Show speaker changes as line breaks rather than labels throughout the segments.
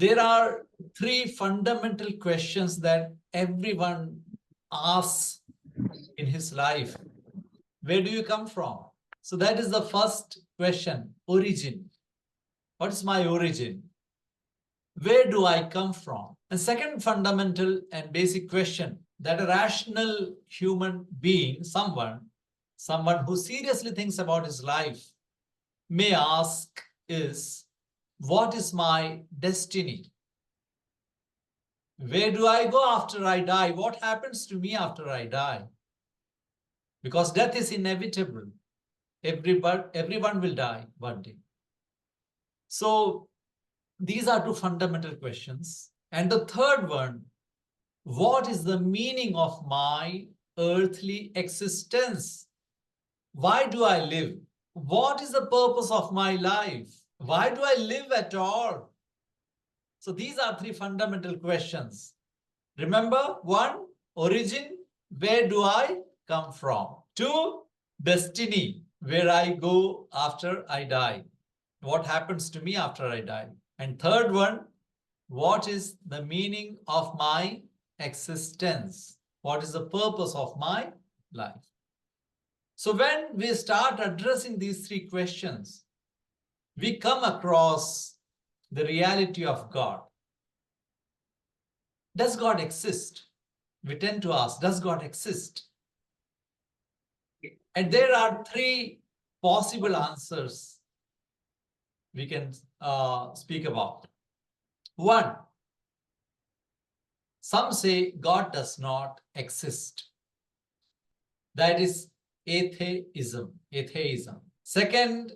There are three fundamental questions that everyone asks in his life. Where do you come from? So that is the first question, origin. What is my origin? Where do I come from? And second fundamental and basic question that a rational human being, someone who seriously thinks about his life may ask is, what is my destiny? Where do I go after I die? What happens to me after I die? Because death is inevitable. Everyone will die one day. So these are two fundamental questions. And the third one, what is the meaning of my earthly existence? Why do I live? What is the purpose of my life? Why do I live at all? So these are three fundamental questions. Remember, one, origin, where do I come from? Two, destiny, where I go after I die. What happens to me after I die? And third one, what is the meaning of my existence? What is the purpose of my life? So when we start addressing these three questions, we come across the reality of God. Does God exist? We tend to ask, does God exist? And there are three possible answers we can speak about. One, some say God does not exist. That is atheism. Second,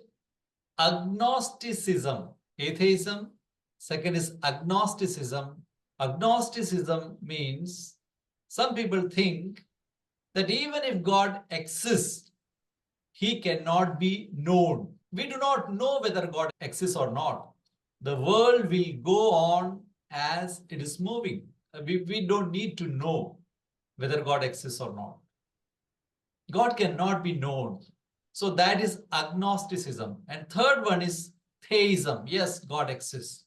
agnosticism. Atheism. Second is agnosticism. Agnosticism means some people think that even if God exists, he cannot be known. We do not know whether God exists or not. The world will go on as it is moving. We don't need to know whether God exists or not. God cannot be known. So that is agnosticism. And third one is theism. Yes, God exists.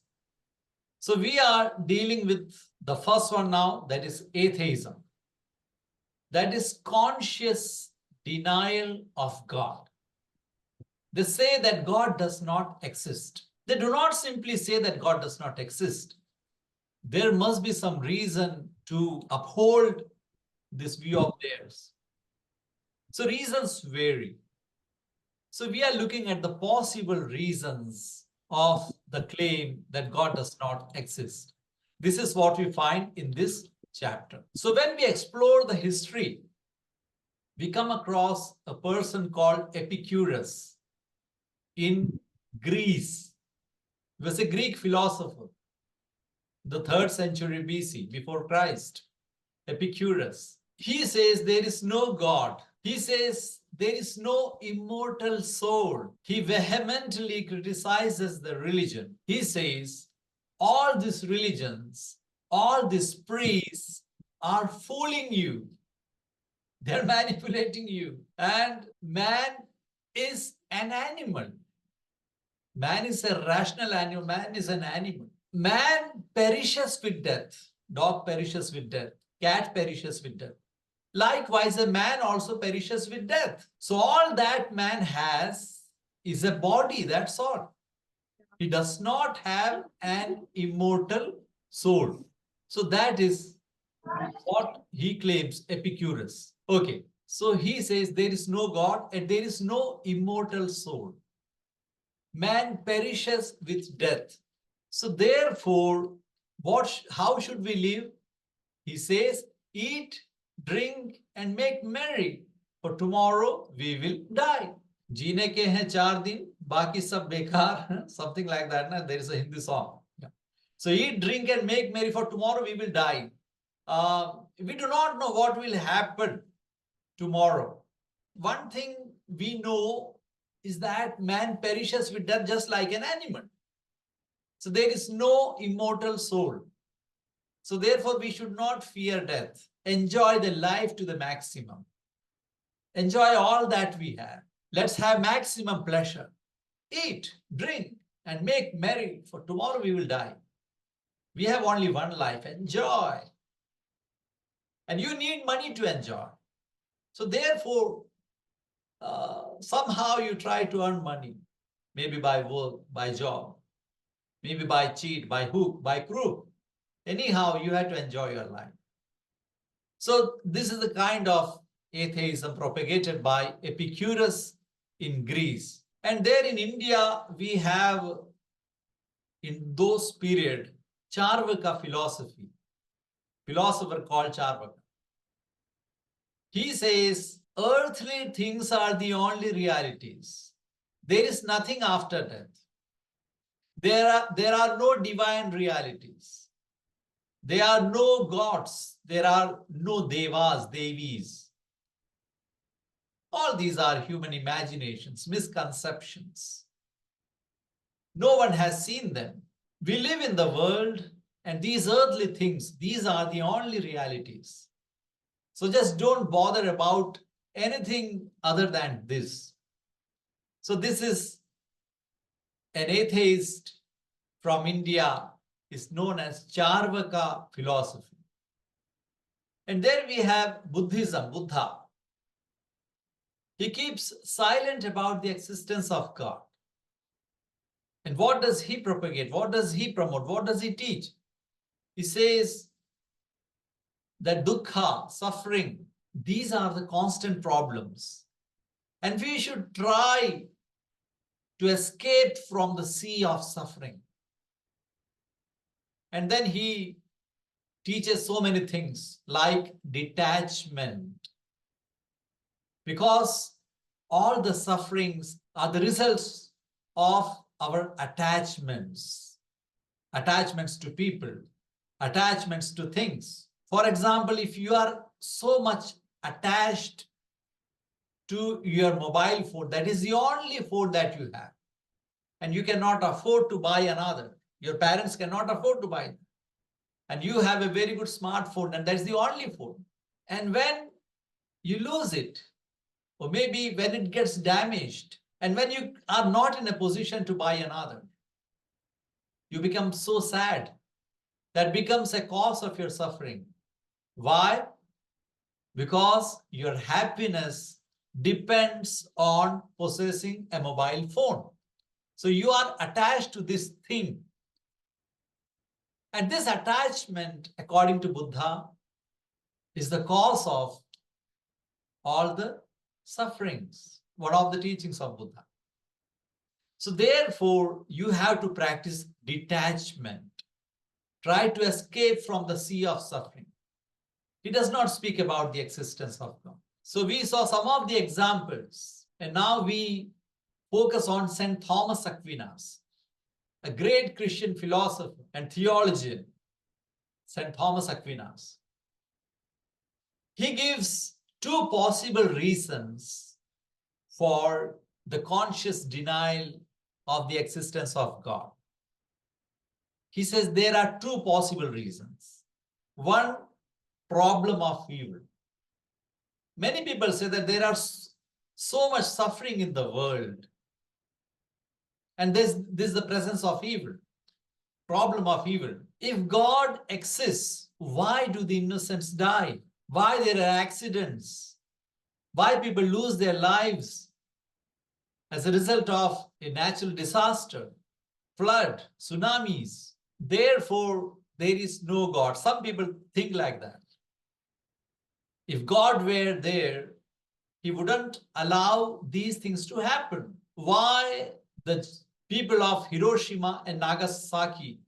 So we are dealing with the first one now, that is atheism. That is conscious denial of God. They say that God does not exist. They do not simply say that God does not exist. There must be some reason to uphold this view of theirs. So reasons vary. So we are looking at the possible reasons of the claim that God does not exist. This is what we find in this chapter. So when we explore the history, we come across a person called Epicurus in Greece. He was a Greek philosopher, the 3rd century BC, before Christ. Epicurus. He says there is no God. He says there is no immortal soul. He vehemently criticizes the religion. He says all these religions, all these priests are fooling you. They're manipulating you. And man is an animal. Man is a rational animal. Man is an animal. Man perishes with death. Dog perishes with death. Cat perishes with death. Likewise, a man also perishes with death. So all that man has is a body, that's all. He does not have an immortal soul. So that is what he claims, Epicurus. Okay, so he says there is no God and there is no immortal soul. Man perishes with death. So therefore, how should we live? He says, eat, drink and make merry, for tomorrow we will die. जीने के हैं 4 दिन, बाकी सब बेकार, something like that. Na? There is a Hindi song. Yeah. So eat, drink and make merry, for tomorrow we will die. We do not know what will happen tomorrow. One thing we know is that man perishes with death just like an animal. So there is no immortal soul. So therefore we should not fear death. Enjoy the life to the maximum. Enjoy all that we have. Let's have maximum pleasure. Eat, drink, and make merry, for tomorrow we will die. We have only one life. Enjoy. And you need money to enjoy. So therefore, somehow you try to earn money, maybe by work, by job, maybe by cheat, by hook, by crook. Anyhow, you have to enjoy your life. So this is the kind of atheism propagated by Epicurus in Greece. And there in India, we have, in those period, Charvaka philosophy, philosopher called Charvaka. He says, earthly things are the only realities. There is nothing after death. There are no divine realities. There are no gods. There are no devas, devis. All these are human imaginations, misconceptions. No one has seen them. We live in the world, and these earthly things, these are the only realities. So just don't bother about anything other than this. So this is an atheist from India, is known as Charvaka philosophy. And there we have Buddhism, Buddha. He keeps silent about the existence of God. And what does he propagate? What does he promote? What does he teach? He says that dukkha, suffering, these are the constant problems. And we should try to escape from the sea of suffering. And then he teaches so many things like detachment. Because all the sufferings are the results of our attachments. Attachments to people, attachments to things. For example, if you are so much attached to your mobile phone, that is the only phone that you have, and you cannot afford to buy another. Your parents cannot afford to buy it. And you have a very good smartphone, and that's the only phone. And when you lose it, or maybe when it gets damaged, and when you are not in a position to buy another, you become so sad. That becomes a cause of your suffering. Why? Because your happiness depends on possessing a mobile phone. So you are attached to this thing. And this attachment, according to Buddha, is the cause of all the sufferings. One of the teachings of Buddha. So therefore, you have to practice detachment. Try to escape from the sea of suffering. He does not speak about the existence of God. So we saw some of the examples, and now we focus on St. Thomas Aquinas, a great Christian philosopher and theologian, St. Thomas Aquinas. He gives two possible reasons for the conscious denial of the existence of God. He says there are two possible reasons. One, problem of evil. Many people say that there are so much suffering in the world, and this is the presence of evil, problem of evil. If God exists, why do the innocents die? Why there are accidents? Why people lose their lives as a result of a natural disaster, flood, tsunamis? Therefore, there is no God. Some people think like that. If God were there, he wouldn't allow these things to happen. Why the people of Hiroshima and Nagasaki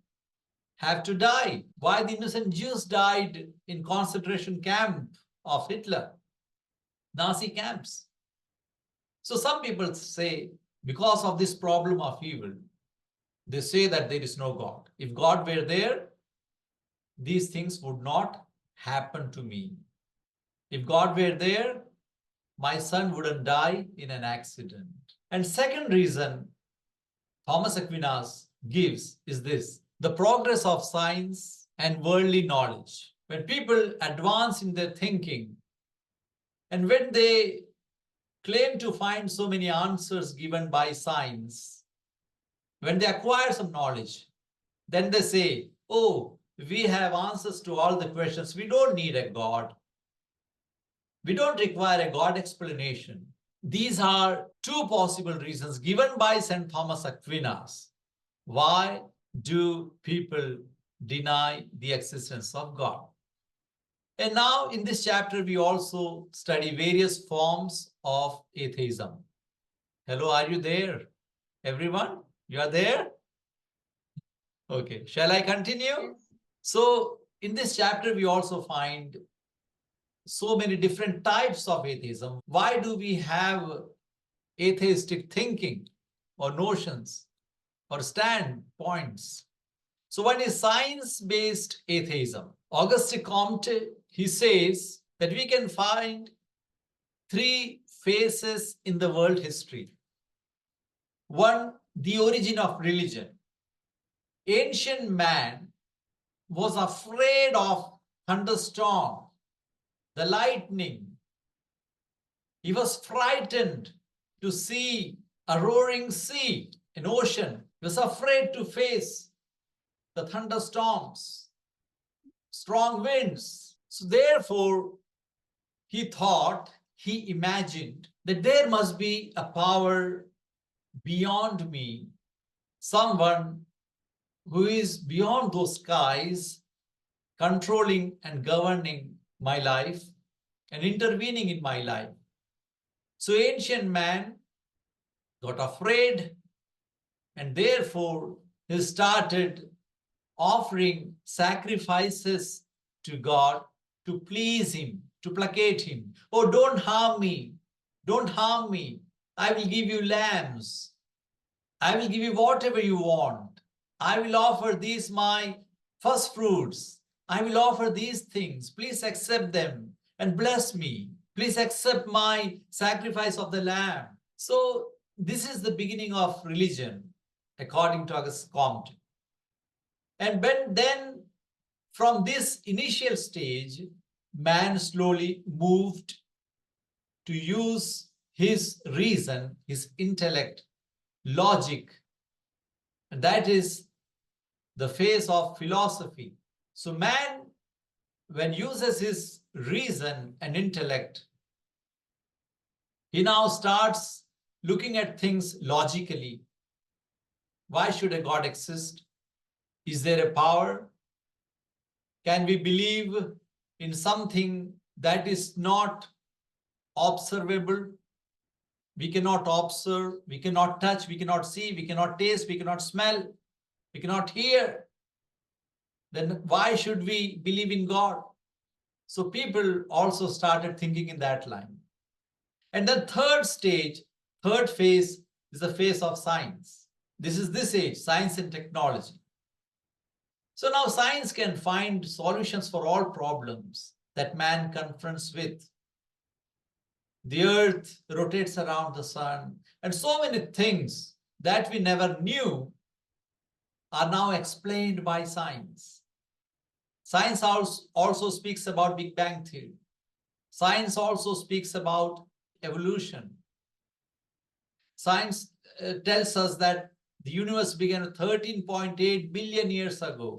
have to die? Why the innocent Jews died in concentration camp of Hitler, Nazi camps? So some people say, because of this problem of evil, they say that there is no God. If God were there, these things would not happen to me. If God were there, my son wouldn't die in an accident. And second reason Thomas Aquinas gives is this: the progress of science and worldly knowledge. When people advance in their thinking, and when they claim to find so many answers given by science, when they acquire some knowledge, then they say, oh, we have answers to all the questions. We don't need a God. We don't require a God explanation. These are two possible reasons given by St. Thomas Aquinas. Why do people deny the existence of God? And now in this chapter, we also study various forms of atheism. Hello, are you there? Everyone, you are there? Okay, shall I continue? So in this chapter, we also find so many different types of atheism. Why do we have atheistic thinking or notions or standpoints? So one is science-based atheism. Auguste Comte, he says that we can find three phases in the world history. One, the origin of religion. Ancient man was afraid of thunderstorm, the lightning. He was frightened to see a roaring sea, an ocean. He was afraid to face the thunderstorms, strong winds. So therefore, he imagined that there must be a power beyond me, someone who is beyond those skies, controlling and governing my life and intervening in my life. So ancient man got afraid, and therefore he started offering sacrifices to God to please him, to placate him. Oh, don't harm me. Don't harm me. I will give you lambs. I will give you whatever you want. I will offer these my first fruits. I will offer these things. Please accept them and bless me. Please accept my sacrifice of the lamb. So this is the beginning of religion, according to Auguste Comte. And then from this initial stage, man slowly moved to use his reason, his intellect, logic. And that is the phase of philosophy. So man, when uses his reason and intellect, he now starts looking at things logically. Why should a God exist? Is there a power? Can we believe in something that is not observable? We cannot observe, we cannot touch, we cannot see, we cannot taste, we cannot smell, we cannot hear. Then why should we believe in God? So people also started thinking in that line. And the third stage, third phase is the phase of science. This is this age, science and technology. So now science can find solutions for all problems that man confronts with. The earth rotates around the sun, and so many things that we never knew are now explained by science. Science also speaks about Big Bang Theory. Science also speaks about evolution. Science tells us that the universe began 13.8 billion years ago.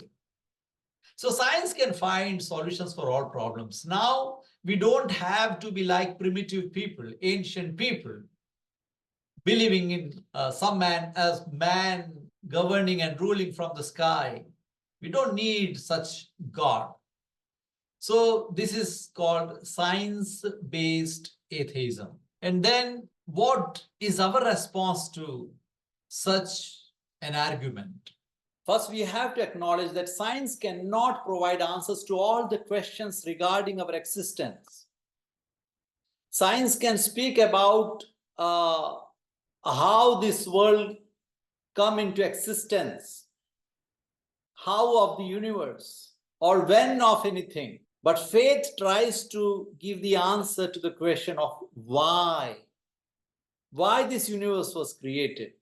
So science can find solutions for all problems. Now, we don't have to be like primitive people, ancient people, believing in some man as man governing and ruling from the sky. We don't need such God. So this is called science-based atheism. And then what is our response to such an argument? First, we have to acknowledge that science cannot provide answers to all the questions regarding our existence. Science can speak about how this world come into existence, how of the universe, or when of anything. But faith tries to give the answer to the question of why this universe was created,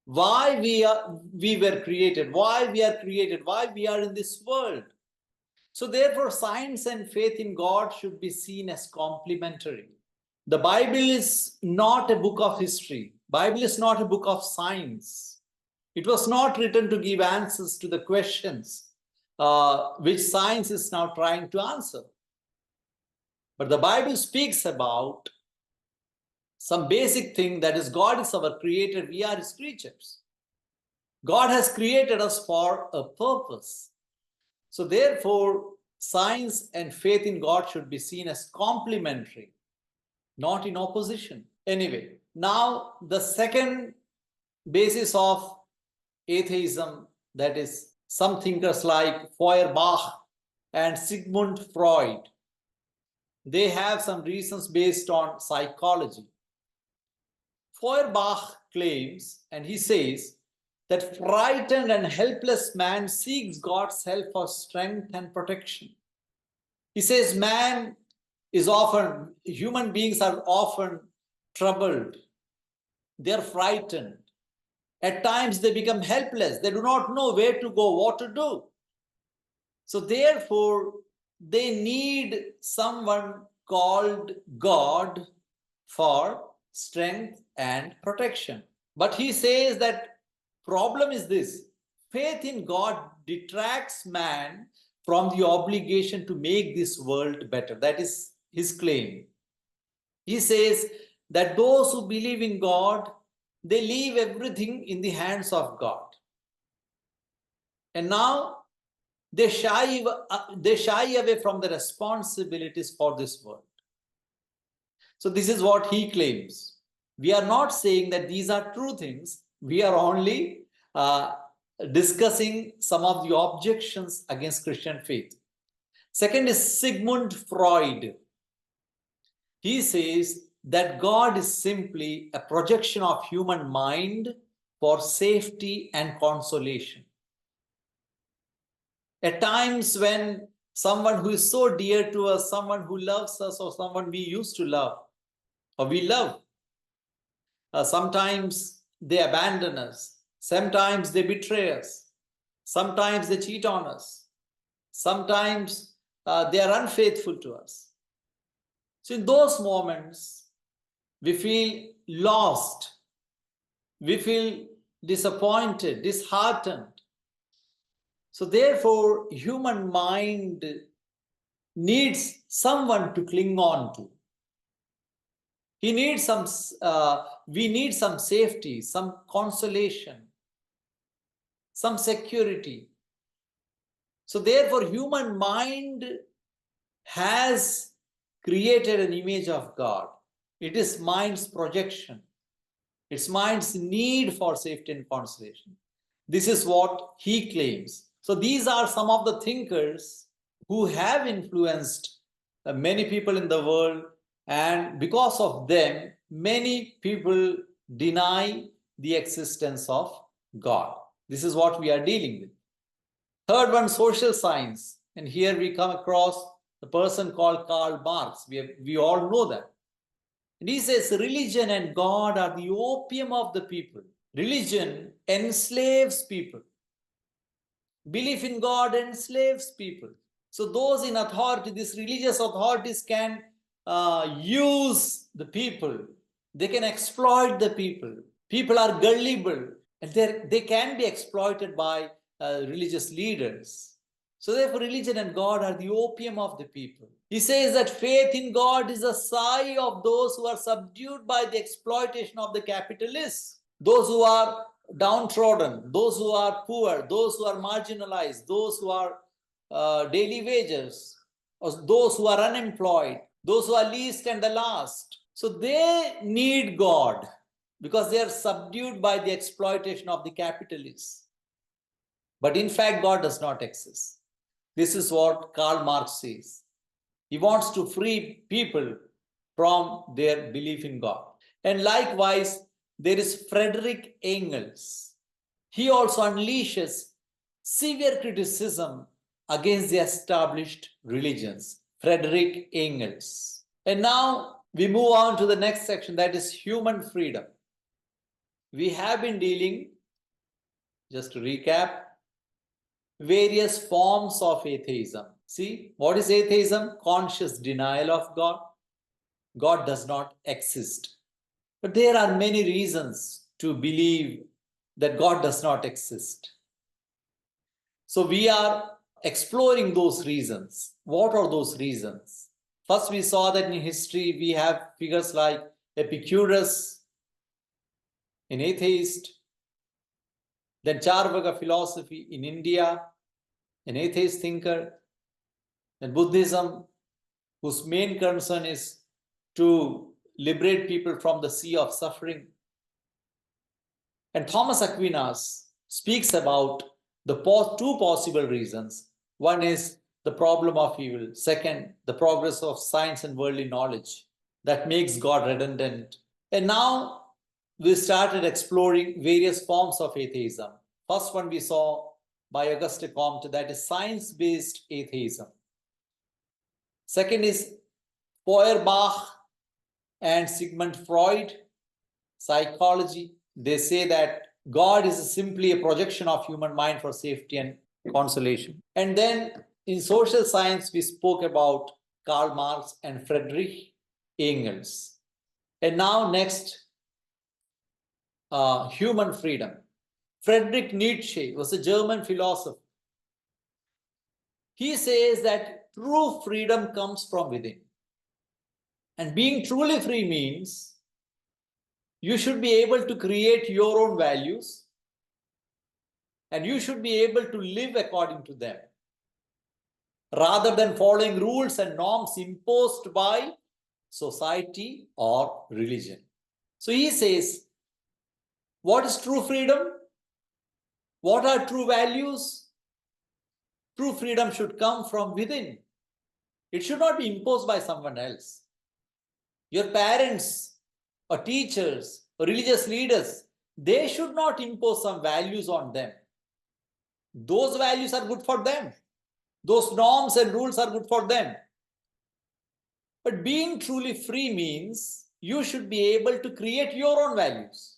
why we were created, why we are created, why we are in this world. So therefore, science and faith in God should be seen as complementary. The Bible is not a book of history. Bible is not a book of science. It was not written to give answers to the questions which science is now trying to answer. But the Bible speaks about some basic thing, that is, God is our creator, we are his creatures. God has created us for a purpose. So therefore, science and faith in God should be seen as complementary, not in opposition. Anyway, now the second basis of atheism, that is, some thinkers like Feuerbach and Sigmund Freud, they have some reasons based on psychology. Feuerbach claims, and he says, that frightened and helpless man seeks God's help for strength and protection. He says human beings are often troubled. They're frightened. At times they become helpless. They do not know where to go, what to do. So therefore, they need someone called God for strength and protection. But he says that problem is this: faith in God detracts man from the obligation to make this world better. That is his claim. He says that those who believe in God, they leave everything in the hands of God. And now they shy away from the responsibilities for this world. So this is what he claims. We are not saying that these are true things. We are only discussing some of the objections against Christian faith. Second is Sigmund Freud. He says that God is simply a projection of human mind for safety and consolation. At times when someone who is so dear to us, someone who loves us, or someone we used to love, or we love, sometimes they abandon us, sometimes they betray us, sometimes they cheat on us, sometimes they are unfaithful to us. So in those moments, we feel lost, we feel disappointed, disheartened. So therefore, human mind needs someone to cling on to. We need some safety, some consolation, some security. So therefore, human mind has created an image of God. It is mind's projection. It's mind's need for safety and consolation. This is what he claims. So these are some of the thinkers who have influenced many people in the world, and because of them, many people deny the existence of God. This is what we are dealing with. Third one, social science. And here we come across a person called Karl Marx. We all know that. And he says religion and God are the opium of the people. Religion enslaves people. Belief in God enslaves people. So those in authority, these religious authorities, can use the people. They can exploit the people. People are gullible, and they can be exploited by religious leaders. So therefore, religion and God are the opium of the people. He says that faith in God is a sigh of those who are subdued by the exploitation of the capitalists, those who are downtrodden, those who are poor, those who are marginalized, those who are daily wages, or those who are unemployed, those who are least and the last. So they need God because they are subdued by the exploitation of the capitalists. But in fact, God does not exist. This is what Karl Marx says. He wants to free people from their belief in God. And likewise, there is Friedrich Engels. He also unleashes severe criticism against the established religions. Friedrich Engels. And now we move on to the next section, that is human freedom. We have been dealing, just to recap, various forms of atheism. See, what is atheism? Conscious denial of God. God does not exist. But there are many reasons to believe that God does not exist. So we are exploring those reasons. What are those reasons? First, we saw that in history we have figures like Epicurus, an atheist, then Charvaka philosophy in India, an atheist thinker, and Buddhism, whose main concern is to liberate people from the sea of suffering. And Thomas Aquinas speaks about the two possible reasons. One is the problem of evil. Second, the progress of science and worldly knowledge that makes God redundant. And now we started exploring various forms of atheism. First one we saw by Auguste Comte, that is science-based atheism. Second is Feuerbach and Sigmund Freud, psychology. They say that God is simply a projection of human mind for safety and consolation. And then in social science, we spoke about Karl Marx and Friedrich Engels. And now next, human freedom. Friedrich Nietzsche was a German philosopher. He says that true freedom comes from within. And being truly free means you should be able to create your own values and you should be able to live according to them rather than following rules and norms imposed by society or religion. So he says, what is true freedom? What are true values? True freedom should come from within. It should not be imposed by someone else. Your parents or teachers or religious leaders, they should not impose some values on them. Those values are good for them. Those norms and rules are good for them. But being truly free means you should be able to create your own values.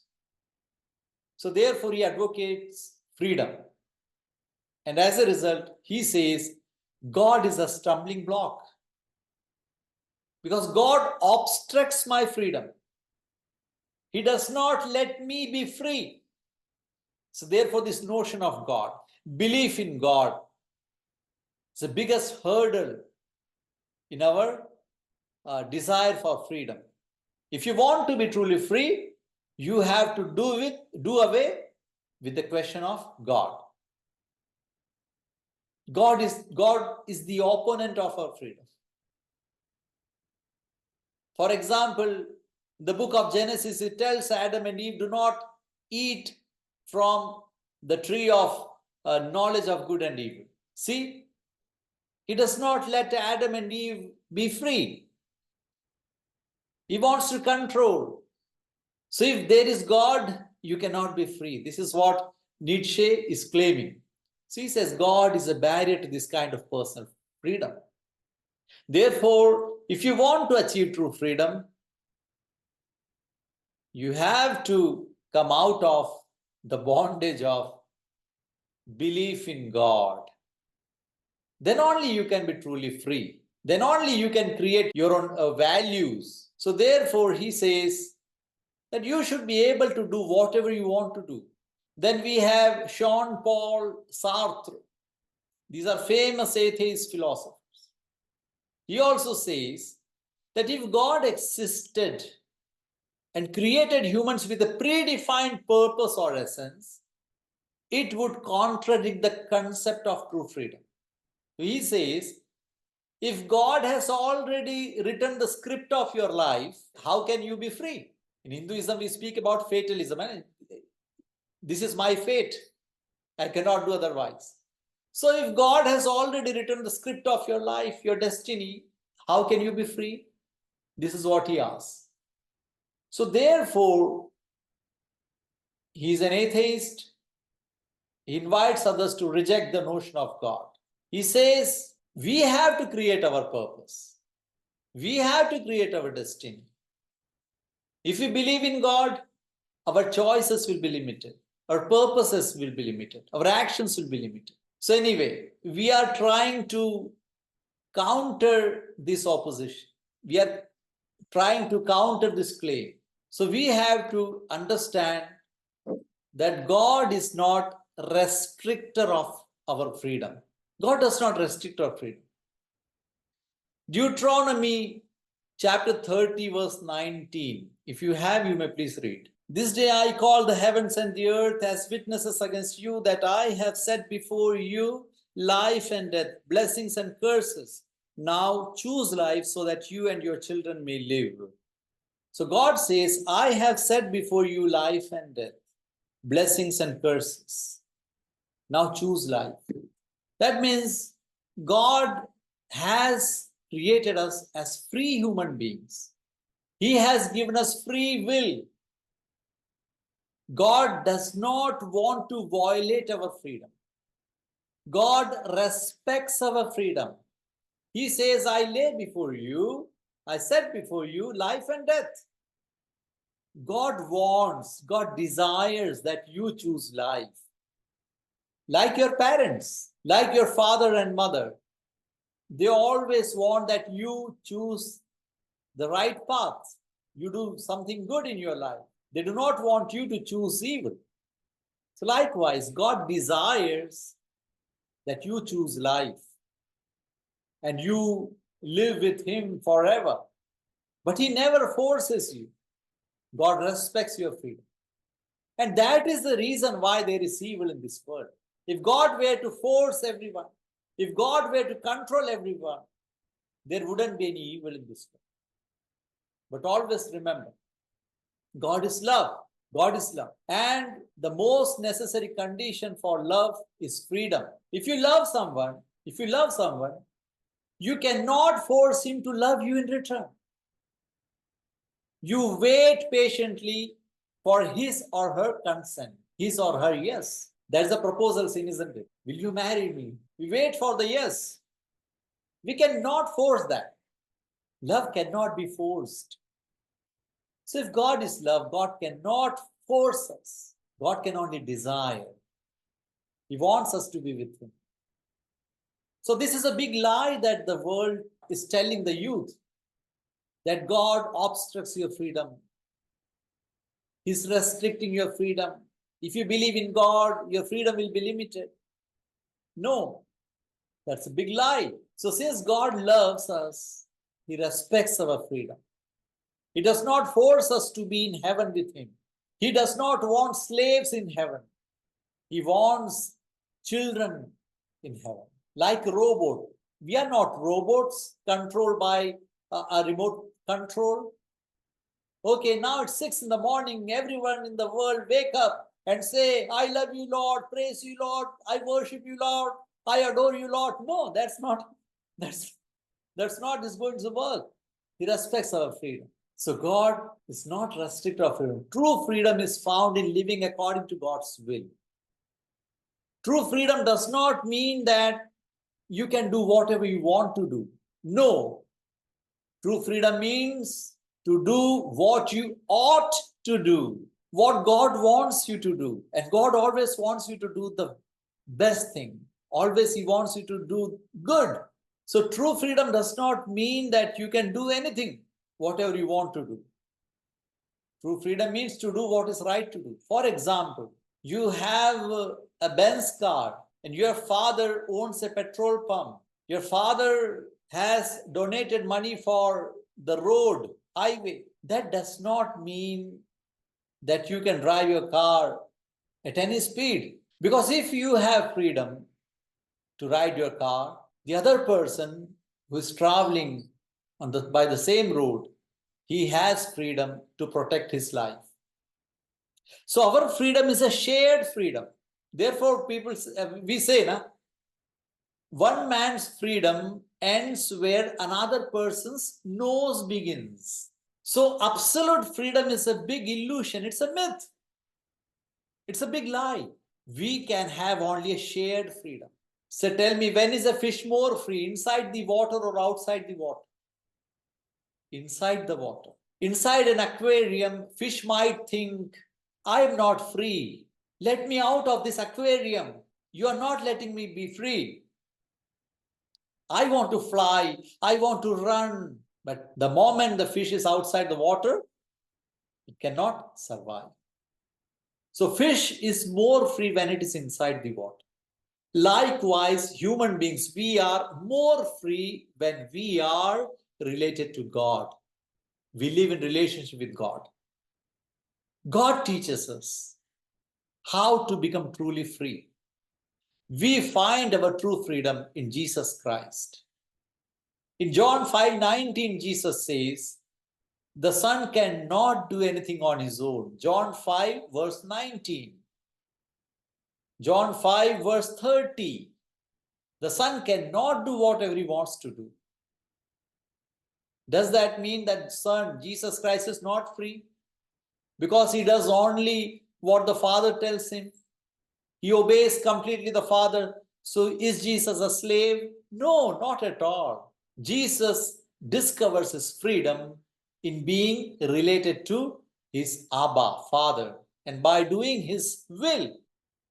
So therefore he advocates freedom. And as a result, he says, God is a stumbling block. Because God obstructs my freedom. He does not let me be free. So therefore, this notion of God, belief in God, is the biggest hurdle in our desire for freedom. If you want to be truly free, you have to do away with the question of God. God is the opponent of our freedom. For example, the book of Genesis, it tells Adam and Eve, do not eat from the tree of knowledge of good and evil. See, he does not let Adam and Eve be free. He wants to control. So if there is God, you cannot be free. This is what Nietzsche is claiming. So he says God is a barrier to this kind of personal freedom. Therefore, if you want to achieve true freedom, you have to come out of the bondage of belief in God. Then only you can be truly free. Then only you can create your own values. So therefore, he says that you should be able to do whatever you want to do. Then we have Jean-Paul Sartre. These are famous atheist philosophers. He also says that if God existed and created humans with a predefined purpose or essence, it would contradict the concept of true freedom. He says, if God has already written the script of your life, how can you be free? In Hinduism, we speak about fatalism. This is my fate. I cannot do otherwise. So if God has already written the script of your life, your destiny, how can you be free? This is what he asks. So therefore, he is an atheist. He invites others to reject the notion of God. He says, we have to create our purpose. We have to create our destiny. If we believe in God, our choices will be limited. Our purposes will be limited. Our actions will be limited. So anyway, we are trying to counter this opposition. We are trying to counter this claim. So we have to understand that God is not a restrictor of our freedom. God does not restrict our freedom. Deuteronomy chapter 30 verse 19. If you have, you may please read. This day I call the heavens and the earth as witnesses against you that I have set before you life and death, blessings and curses. Now choose life so that you and your children may live. So God says, I have set before you life and death, blessings and curses. Now choose life. That means God has created us as free human beings. He has given us free will. God does not want to violate our freedom. God respects our freedom. He says, I lay before you, I set before you life and death. God wants, God desires that you choose life. Like your parents, like your father and mother, they always want that you choose the right path. You do something good in your life. They do not want you to choose evil. So likewise, God desires that you choose life and you live with Him forever. But He never forces you. God respects your freedom. And that is the reason why there is evil in this world. If God were to force everyone, if God were to control everyone, there wouldn't be any evil in this world. But always remember, God is love. God is love. And the most necessary condition for love is freedom. If you love someone, you cannot force him to love you in return. You wait patiently for his or her consent, his or her yes. That's the proposal scene, isn't it? Will you marry me? We wait for the yes. We cannot force that. Love cannot be forced. So if God is love, God cannot force us. God can only desire. He wants us to be with Him. So this is a big lie that the world is telling the youth, that God obstructs your freedom. He's restricting your freedom. If you believe in God, your freedom will be limited. No, that's a big lie. So since God loves us, He respects our freedom. He does not force us to be in heaven with Him. He does not want slaves in heaven. He wants children in heaven. Like a robot. We are not robots controlled by a remote control. Okay, now it's 6 in the morning. Everyone in the world wake up and say, I love you, Lord. Praise you, Lord. I worship you, Lord. I adore you, Lord. No, that's not this going to work. He respects our freedom. So God is not restricted of freedom. True freedom is found in living according to God's will. True freedom does not mean that you can do whatever you want to do. No. True freedom means to do what you ought to do, what God wants you to do. And God always wants you to do the best thing. Always He wants you to do good. So true freedom does not mean that you can do anything, whatever you want to do. True freedom means to do what is right to do. For example, you have a Benz car and your father owns a petrol pump. Your father has donated money for the road, highway. That does not mean that you can drive your car at any speed. Because if you have freedom to ride your car, the other person who is traveling by the same road, he has freedom to protect his life. So our freedom is a shared freedom. Therefore, we say, one man's freedom ends where another person's nose begins. So absolute freedom is a big illusion. It's a myth. It's a big lie. We can have only a shared freedom. So tell me, when is a fish more free, inside the water or outside the water? Inside the water. Inside an aquarium, fish might think, I'm not free. Let me out of this aquarium. You are not letting me be free. I want to fly. I want to run. But the moment the fish is outside the water, it cannot survive. So fish is more free when it is inside the water. Likewise, human beings, we are more free when we are related to God. We live in relationship with God. God teaches us how to become truly free. We find our true freedom in Jesus Christ. In John 5:19, Jesus says, the Son cannot do anything on his own. John 5, verse 19. John 5, verse 30. The Son cannot do whatever he wants to do. Does that mean that Son, Jesus Christ, is not free? Because he does only what the Father tells him? He obeys completely the Father. So is Jesus a slave? No, not at all. Jesus discovers his freedom in being related to his Abba, Father, and by doing his will.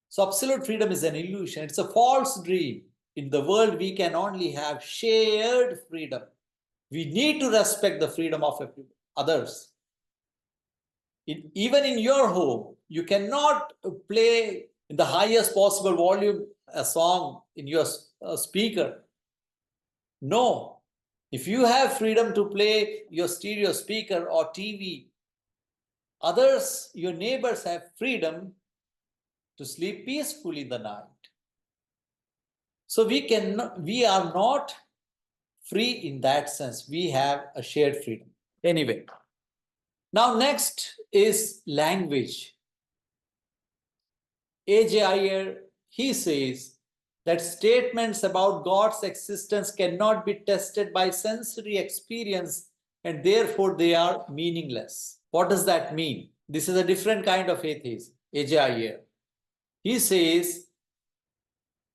So absolute freedom is an illusion. It's a false dream. In the world, we can only have shared freedom. We need to respect the freedom of others. Even in your home, you cannot play in the highest possible volume a song in your speaker. No. If you have freedom to play your stereo speaker or TV, others, your neighbors, have freedom to sleep peacefully in the night. So we are not free in that sense. We have a shared freedom. Anyway, now next is language. A.J. Iyer, he says that statements about God's existence cannot be tested by sensory experience and therefore they are meaningless. What does that mean? This is a different kind of atheism. A.J. Iyer, he says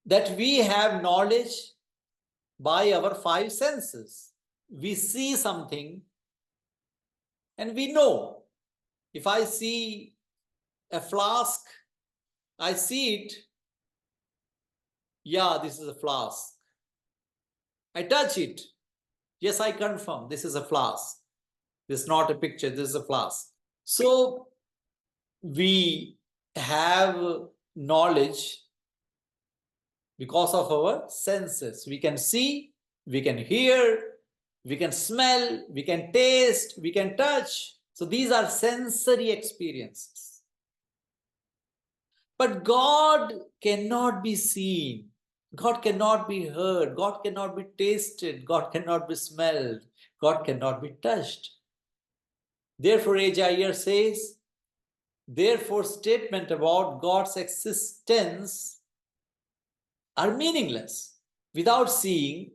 that we have knowledge by our five senses. We see something and we know. If I see a flask, I see it. Yeah, this is a flask. I touch it. Yes, I confirm this is a flask. This is not a picture, this is a flask. So we have knowledge because of our senses. We can see, we can hear, we can smell, we can taste, we can touch. So these are sensory experiences. But God cannot be seen. God cannot be heard. God cannot be tasted. God cannot be smelled. God cannot be touched. Therefore, A.J. Iyer says, therefore, statement about God's existence are meaningless. Without seeing,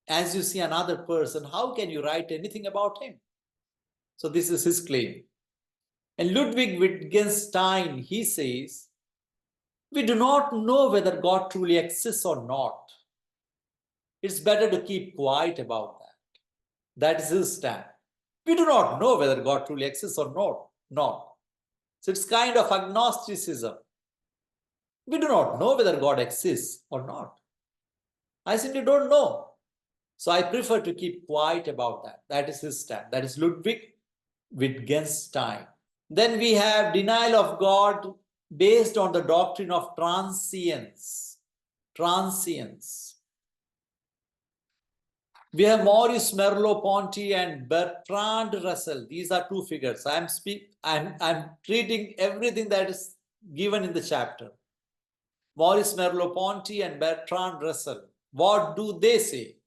as you see another person, how can you write anything about him? So this is his claim. And Ludwig Wittgenstein, he says, we do not know whether God truly exists or not. It's better to keep quiet about that. That is his stand. We do not know whether God truly exists or not. So it's kind of agnosticism. We do not know whether God exists or not. I simply don't know. So I prefer to keep quiet about that. That is his stand. That is Ludwig Wittgenstein. Then we have denial of God based on the doctrine of transience. Transience. We have Maurice Merleau-Ponty and Bertrand Russell. These are two figures. I'm treating everything that is given in the chapter. Maurice Merleau-Ponty and Bertrand Russell. What do they say?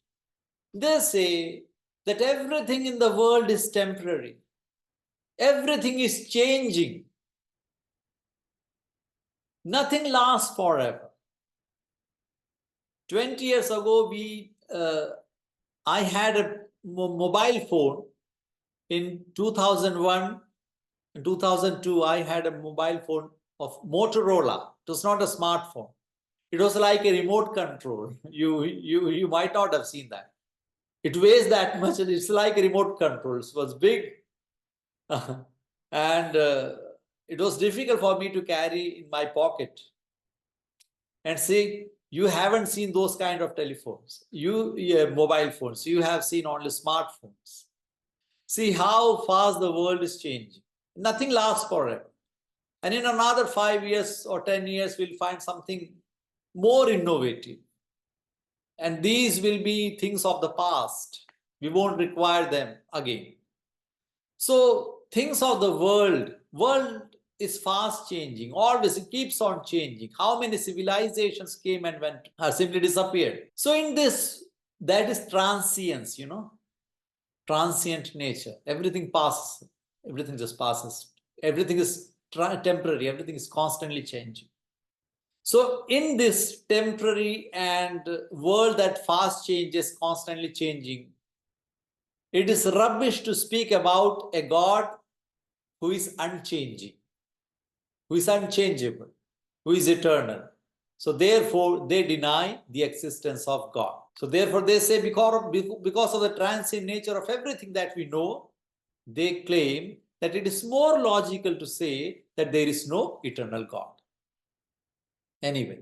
They say that everything in the world is temporary. Everything is changing. Nothing lasts forever. 20 years ago, I had a mobile phone. In 2001 and 2002, I had a mobile phone of Motorola. It was not a smartphone. It was like a remote control. You might not have seen that. It weighs that much and it's like a remote control. It was big. And it was difficult for me to carry in my pocket. And see, you haven't seen those kind of telephones, mobile phones. You have seen only smartphones. See how fast the world is changing. Nothing lasts forever. And in another 5 years or 10 years, we'll find something more innovative. And these will be things of the past. We won't require them again. So things of the world is fast changing. Always it keeps on changing. How many civilizations came and went or simply disappeared? So in this, that is transience, transient nature. Everything passes. Everything just passes. Everything is temporary. Everything is constantly changing. So in this temporary and world that fast changes, constantly changing, it is rubbish to speak about a God who is unchanging, who is unchangeable, who is eternal. So therefore, they deny the existence of God. So therefore, they say because of the transient nature of everything that we know, they claim that it is more logical to say that there is no eternal God. Anyway,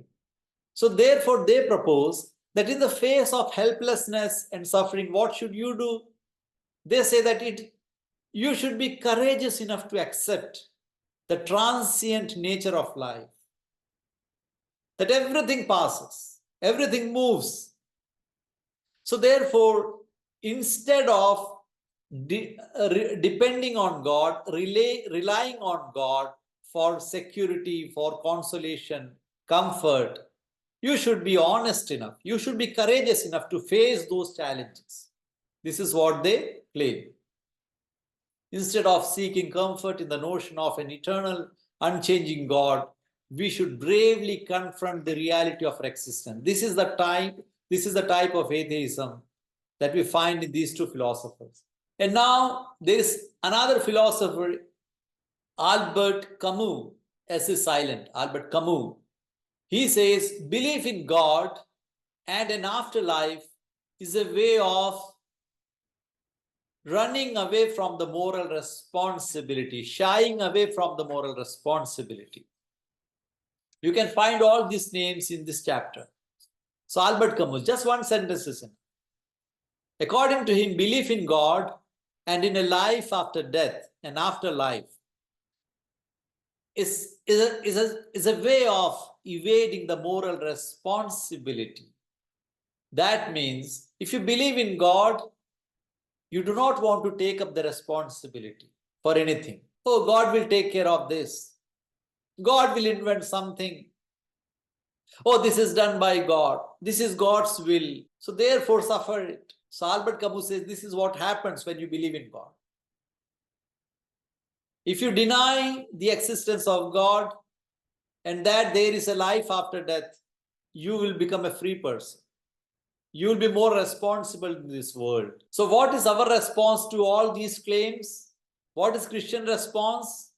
so therefore, they propose that in the face of helplessness and suffering, what should you do? They say that you should be courageous enough to accept the transient nature of life, that everything passes, everything moves. So therefore, instead of depending on God, relying on God for security, for consolation, comfort, you should be honest enough, you should be courageous enough to face those challenges. This is what they claim. Instead of seeking comfort in the notion of an eternal, unchanging God, we should bravely confront the reality of our existence. This is the type of atheism that we find in these two philosophers. And now there is another philosopher, Albert Camus, S is silent, Albert Camus. He says, belief in God and an afterlife is a way of running away from the moral responsibility, shying away from the moral responsibility. You can find all these names in this chapter. So Albert Camus, just one sentence is in. According to him, belief in God and in a life after death, an afterlife, is a way of evading the moral responsibility. That means if you believe in God, you do not want to take up the responsibility for anything. Oh, God will take care of this. God will invent something. Oh, this is done by God. This is God's will. So therefore suffer it. So Albert Camus says this is what happens when you believe in God. If you deny the existence of God and that there is a life after death, you will become a free person. You will be more responsible in this world. So what is our response to all these claims? What is Christian response?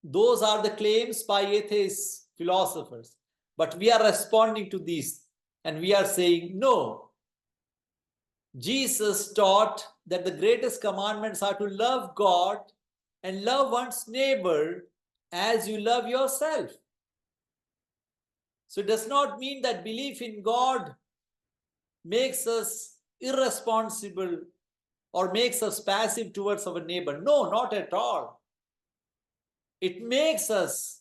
Those are the claims by atheist philosophers. But we are responding to these and we are saying, no. Jesus taught that the greatest commandments are to love God and love one's neighbor as you love yourself. So it does not mean that belief in God makes us irresponsible or makes us passive towards our neighbor. No, not at all. It makes us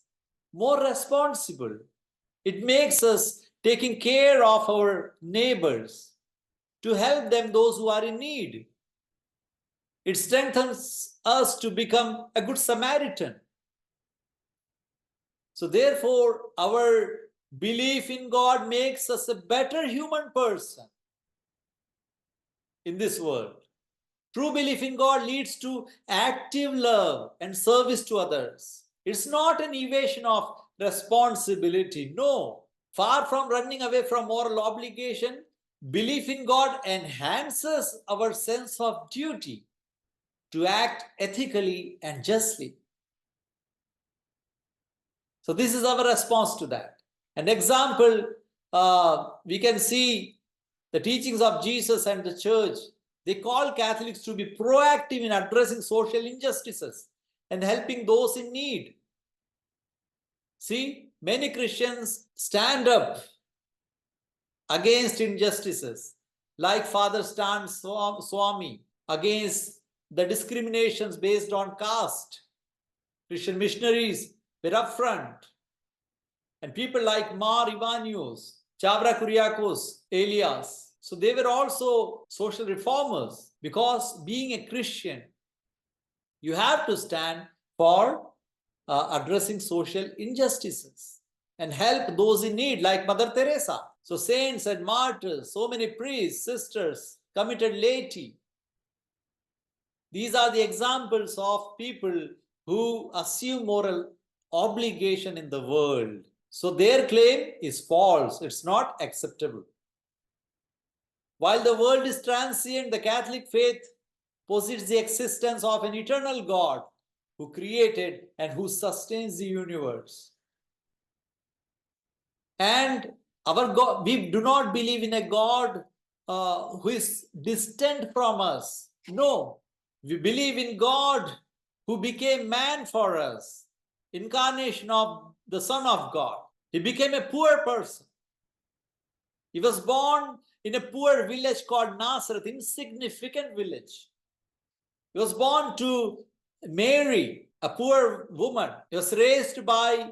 more responsible. It makes us taking care of our neighbors to help them, those who are in need. It strengthens us to become a good Samaritan. So therefore, our belief in God makes us a better human person in this world. True belief in God leads to active love and service to others. It's not an evasion of responsibility. No. Far from running away from moral obligation, belief in God enhances our sense of duty to act ethically and justly. So this is our response to that. An example, we can see the teachings of Jesus and the church. They call Catholics to be proactive in addressing social injustices and helping those in need. See, many Christians stand up against injustices, like Father Stan Swami, against the discriminations based on caste. Christian missionaries were upfront. And people like Mar Ivanios, Chavra Kuriakos, Elias. So they were also social reformers, because being a Christian, you have to stand for addressing social injustices and help those in need, like Mother Teresa. So saints and martyrs, so many priests, sisters, committed laity. These are the examples of people who assume moral obligation in the world. So their claim is false. It's not acceptable. While the world is transient, the Catholic faith posits the existence of an eternal God who created and who sustains the universe. And our God, we do not believe in a God who is distant from us. No, we believe in God who became man for us, incarnation of the Son of God. He became a poor person. He was born in a poor village called Nazareth, insignificant village. He was born to Mary, a poor woman. He was raised by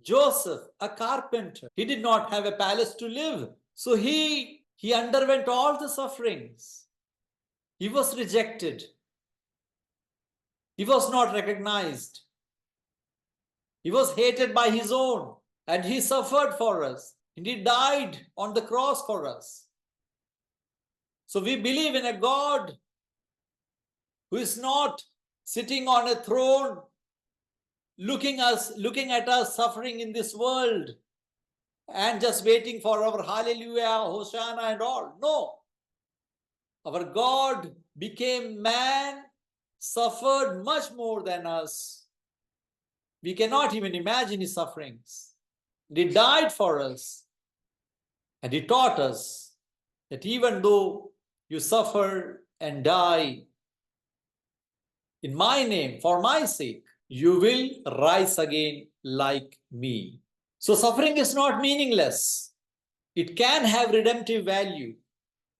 Joseph, a carpenter. He did not have a palace to live. So he underwent all the sufferings. He was rejected. He was not recognized. He was hated by his own, and he suffered for us. And he died on the cross for us. So we believe in a God who is not sitting on a throne looking at us suffering in this world and just waiting for our hallelujah, Hosanna and all. No. Our God became man, suffered much more than us. We cannot even imagine his sufferings. He died for us, and he taught us that even though you suffer and die in my name, for my sake, you will rise again like me. So suffering is not meaningless. It can have redemptive value.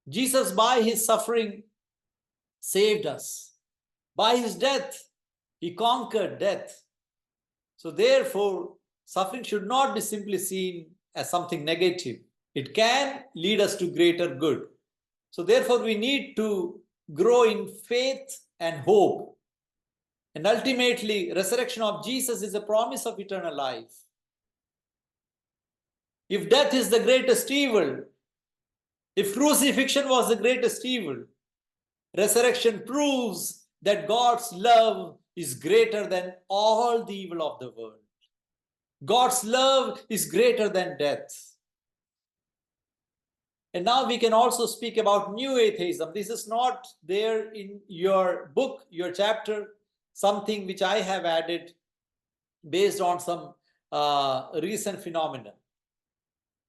Jesus, by his suffering, saved us. By his death, he conquered death. So therefore, suffering should not be simply seen as something negative. It can lead us to greater good. So therefore, we need to grow in faith and hope. And ultimately, resurrection of Jesus is a promise of eternal life. If death is the greatest evil, if crucifixion was the greatest evil, resurrection proves that God's love is greater than all the evil of the world. God's love is greater than death. And now we can also speak about new atheism. This is not there in your book, your chapter, something which I have added based on some recent phenomena.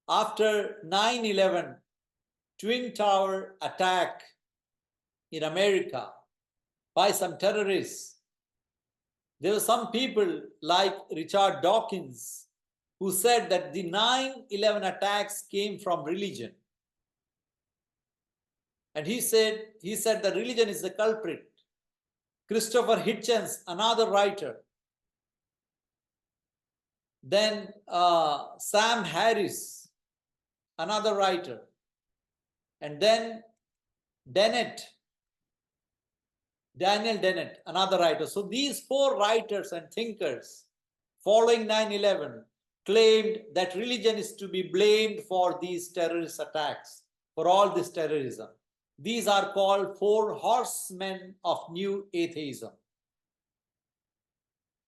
After 9/11 Twin Tower attack in America by some terrorists, there were some people like Richard Dawkins who said that the 9/11 attacks came from religion. And he said that religion is the culprit. Christopher Hitchens, another writer. Then Sam Harris, another writer. And then Daniel Dennett, another writer. So these four writers and thinkers following 9/11 claimed that religion is to be blamed for these terrorist attacks, for all this terrorism. These are called four horsemen of new atheism.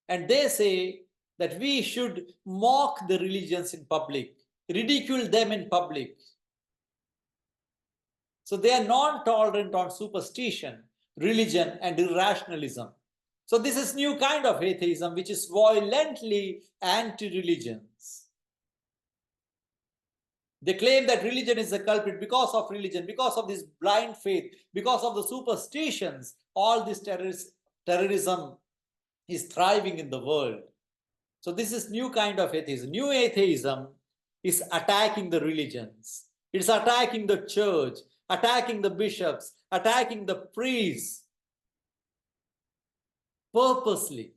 And they say that we should mock the religions in public, ridicule them in public. So they are non-tolerant on superstition, religion, and irrationalism. So this is new kind of atheism which is violently anti-religions. They claim that religion is the culprit. Because of religion, because of this blind faith, because of the superstitions, all this terrorism is thriving in the world. So this is new kind of atheism. New atheism is attacking the religions. It's attacking the church, attacking the bishops, attacking the priests purposely.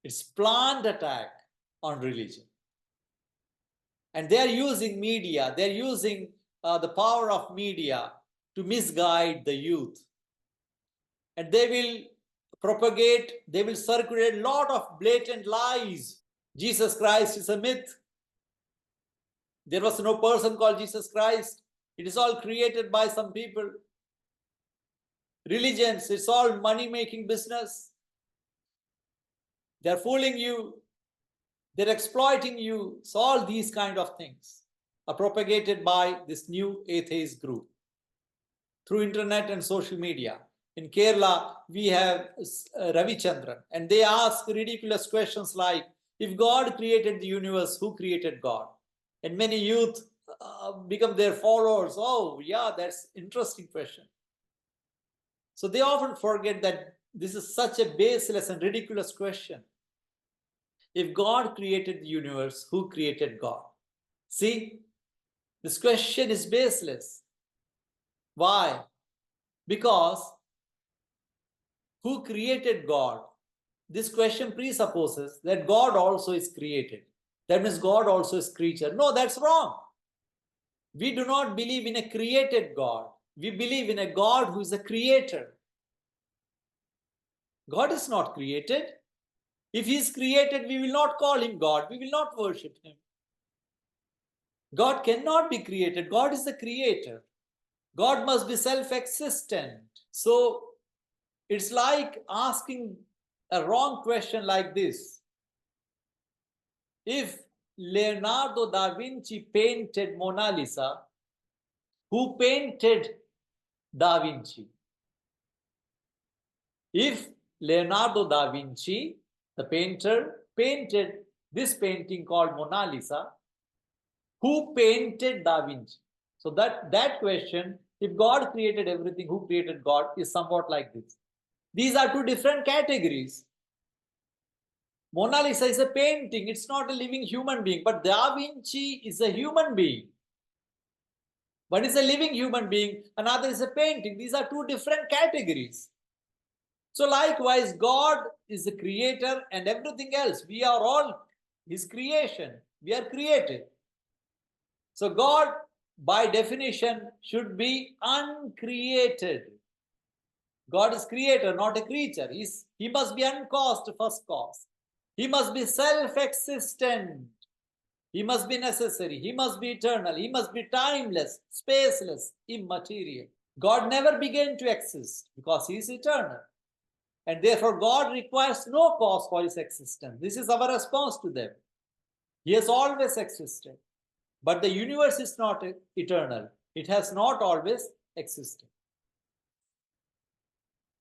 It's planned attack on religion. And they are using media, they're using the power of media to misguide the youth. And they will propagate, they will circulate a lot of blatant lies. Jesus Christ is a myth. There was no person called Jesus Christ. It is all created by some people. Religions, it's all money-making business. They're fooling you. They're exploiting you. So all these kind of things are propagated by this new atheist group through internet and social media. In Kerala, we have Ravi Chandran, and they ask ridiculous questions like, if God created the universe, who created God? And many youth become their followers. Oh, yeah, that's interesting question. So they often forget that this is such a baseless and ridiculous question. If God created the universe, who created God? See, this question is baseless. Why? Because who created God? This question presupposes that God also is created. That means God also is creature. No, that's wrong. We do not believe in a created God. We believe in a God who is a creator. God is not created. If he is created, we will not call him God. We will not worship him. God cannot be created. God is the creator. God must be self-existent. So it's like asking a wrong question like this. If Leonardo da Vinci painted Mona Lisa, who painted da Vinci? If Leonardo da Vinci, the painter, painted this painting called Mona Lisa, who painted da Vinci? So that question, if God created everything, who created God, is somewhat like this. These are two different categories. Mona Lisa is a painting, it's not a living human being, but Da Vinci is a human being. One is a living human being, another is a painting. These are two different categories. So likewise, God is the creator and everything else. We are all his creation. We are created. So God, by definition, should be uncreated. God is creator, not a creature. He must be uncaused, first cause. He must be self-existent. He must be necessary. He must be eternal. He must be timeless, spaceless, immaterial. God never began to exist because he is eternal. And therefore, God requires no cause for his existence. This is our response to them. He has always existed. But the universe is not eternal. It has not always existed.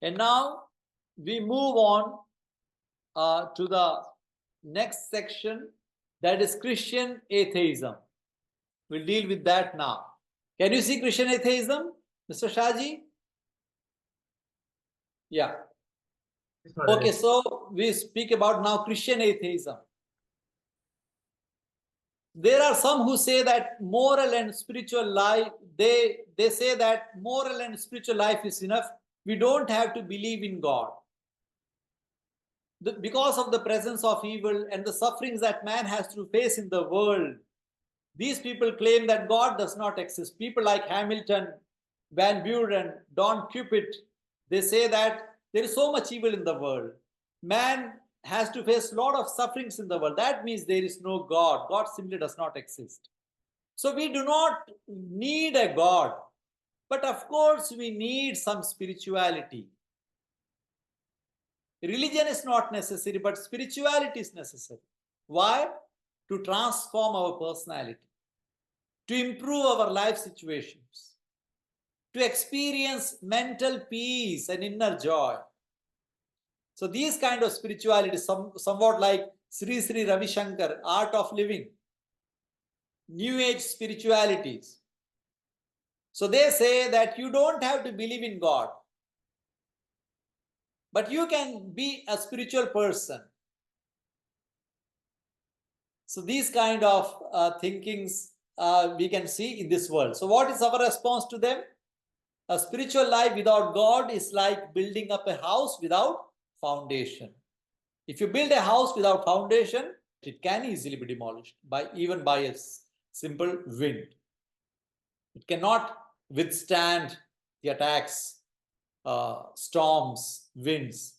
And now we move on to the next section, that is Christian atheism. We'll deal with that now. Can you see Christian atheism, Mr. Shaji? Yeah. Okay, so we speak about now Christian atheism. There are some who say that moral and spiritual life, they say that moral and spiritual life is enough. We don't have to believe in God. Because of the presence of evil and the sufferings that man has to face in the world, these people claim that God does not exist. People like Hamilton, Van Buren, Don Cupid, they say that there is so much evil in the world. Man has to face a lot of sufferings in the world. That means there is no God. God simply does not exist. So we do not need a God. But of course, we need some spirituality. Religion is not necessary, but spirituality is necessary. Why? To transform our personality, to improve our life situations, to experience mental peace and inner joy. So these kind of spirituality, somewhat like Sri Sri Ravi Shankar, Art of Living, New Age spiritualities. So they say that you don't have to believe in God, but you can be a spiritual person. So these kind of thinkings we can see in this world. So what is our response to them? A spiritual life without God is like building up a house without foundation. If you build a house without foundation, it can easily be demolished even by a
simple wind. It cannot withstand the attacks, storms, winds.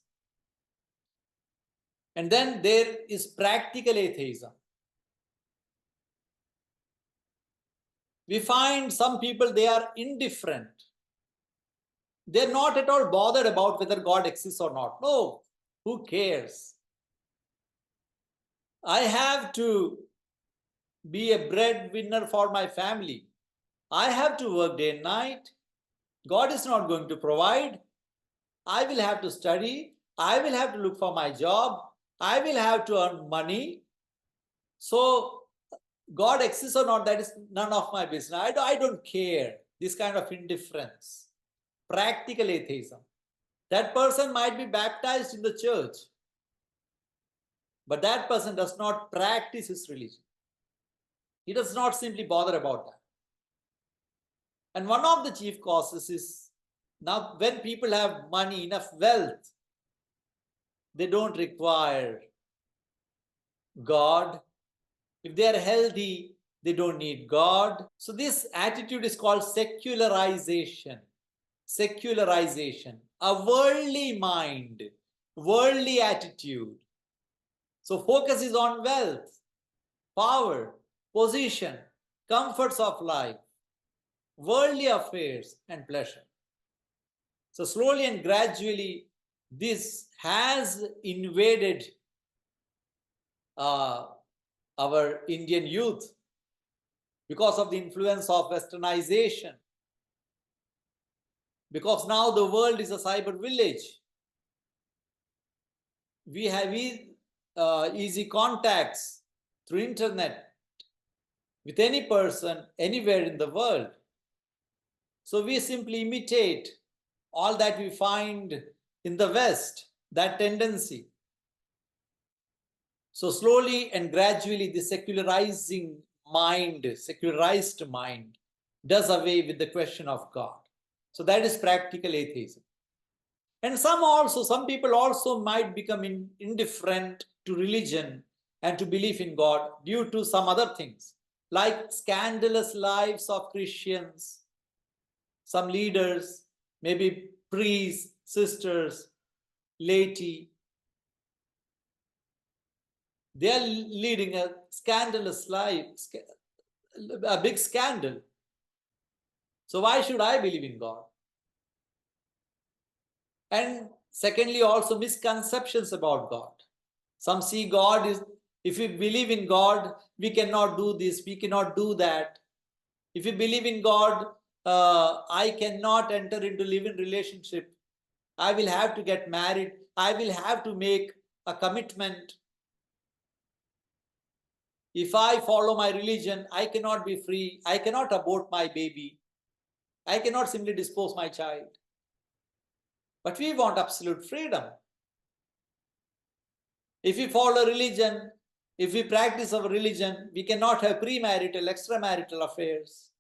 And then there is practical atheism. We find some people, they are indifferent. They're not at all bothered about whether God exists or not. No, who cares? I have to be a breadwinner for my family. I have to work day and night. God is not going to provide. I will have to study. I will have to look for my job. I will have to earn money. So God exists or not, that is none of my business. I don't care. This kind of indifference. Practical atheism. That person might be baptized in the church, but that person does not practice his religion. He does not simply bother about that. And one of the chief causes is, now when people have money, enough wealth, they don't require God. If they are healthy, they don't need God. So this attitude is called secularization. Secularization, a worldly mind, worldly attitude. So focus is on wealth, power, position, comforts of life, worldly affairs, and pleasure. So slowly and gradually, this has invaded our Indian youth because of the influence of westernization. Because now the world is a cyber village. We have easy contacts through internet with any person anywhere in the world. So we simply imitate all that we find in the West, that tendency. So slowly and gradually the secularized mind does away with the question of God. So that is practical atheism. And some people also might become indifferent to religion and to belief in God due to some other things, like scandalous lives of Christians, some leaders, maybe priests, sisters, laity. They are leading a scandalous life, a big scandal. So why should I believe in God? And secondly, also misconceptions about God. Some see God is, if we believe in God, we cannot do this, we cannot do that. If we believe in God, I cannot enter into live-in relationship. I will have to get married. I will have to make a commitment. If I follow my religion, I cannot be free. I cannot abort my baby. I cannot simply dispose my child. But we want absolute freedom. If we follow religion, if we practice our religion, we cannot have premarital, extramarital affairs.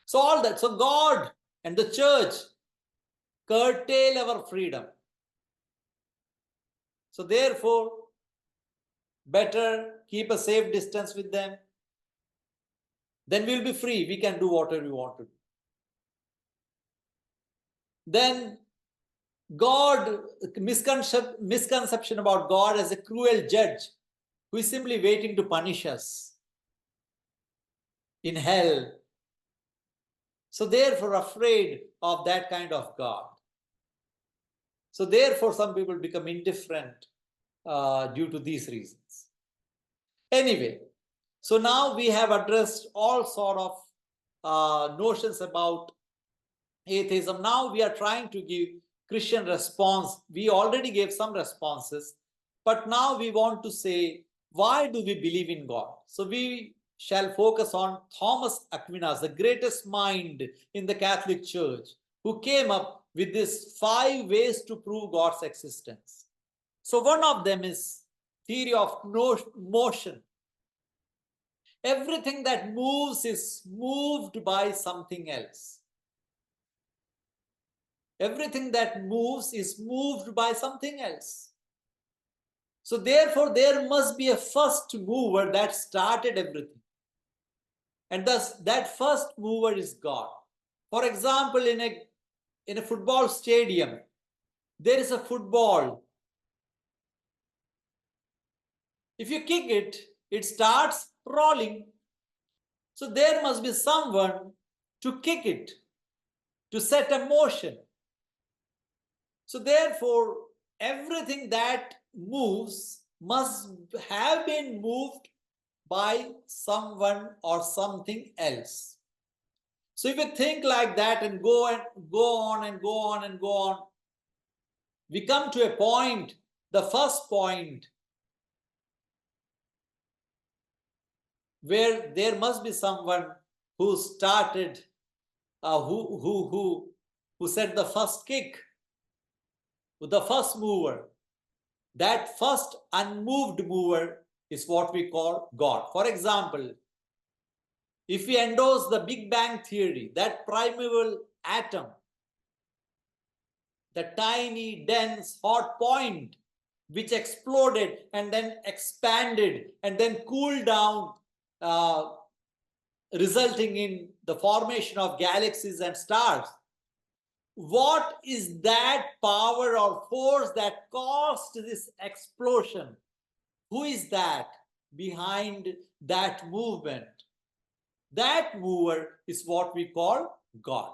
So all that, so God and the church curtail our freedom. So therefore, better keep a safe distance with them. Then we'll be free. We can do whatever we want to do. Then God, misconception about God as a cruel judge who is simply waiting to punish us in hell. So therefore afraid of that kind of God. So therefore some people become indifferent due to these reasons. Anyway, so now we have addressed all sort of notions about atheism. Now we are trying to give Christian response. We already gave some responses, but now we want to say, why do we believe in God? So we shall focus on Thomas Aquinas, the greatest mind in the Catholic Church, who came up with these 5 ways to prove God's existence. So one of them is theory of motion. Everything that moves is moved by something else. Everything that moves is moved by something else. So therefore, there must be a first mover that started everything. And thus, that first mover is God. For example, in a football stadium, there is a football. If you kick it, it starts rolling. So there must be someone to kick it, to set a motion. So therefore, everything that moves must have been moved by someone or something else. So if you think like that and go on and go on and go on, we come to a point, the first point, where there must be someone who started, who set the first kick, the first mover. That first unmoved mover is what we call God. For example, if we endorse the Big Bang theory, that primeval atom, the tiny, dense, hot point which exploded and then expanded and then cooled down, resulting in the formation of galaxies and stars. What is that power or force that caused this explosion? Who is that behind that movement? That mover is what we call God.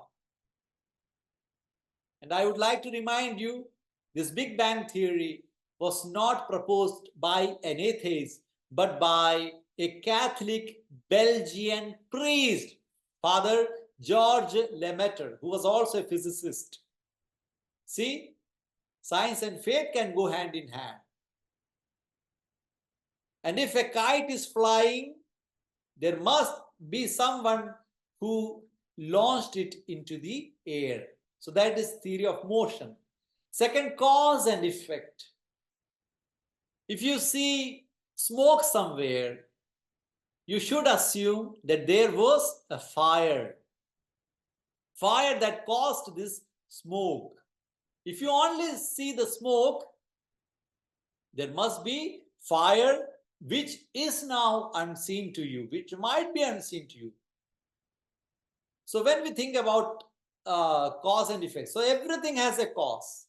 And I would like to remind you, this Big Bang theory was not proposed by an atheist, but by a Catholic Belgian priest, Father George Lemaitre, who was also a physicist. See, science and faith can go hand in hand. And if a kite is flying, there must be someone who launched it into the air. So that is theory of motion. Second, cause and effect. If you see smoke somewhere, you should assume that there was a fire. Fire that caused this smoke. If you only see the smoke, there must be fire which is now unseen to you, which might be unseen to you. So when we think about cause and effect, so everything has a cause.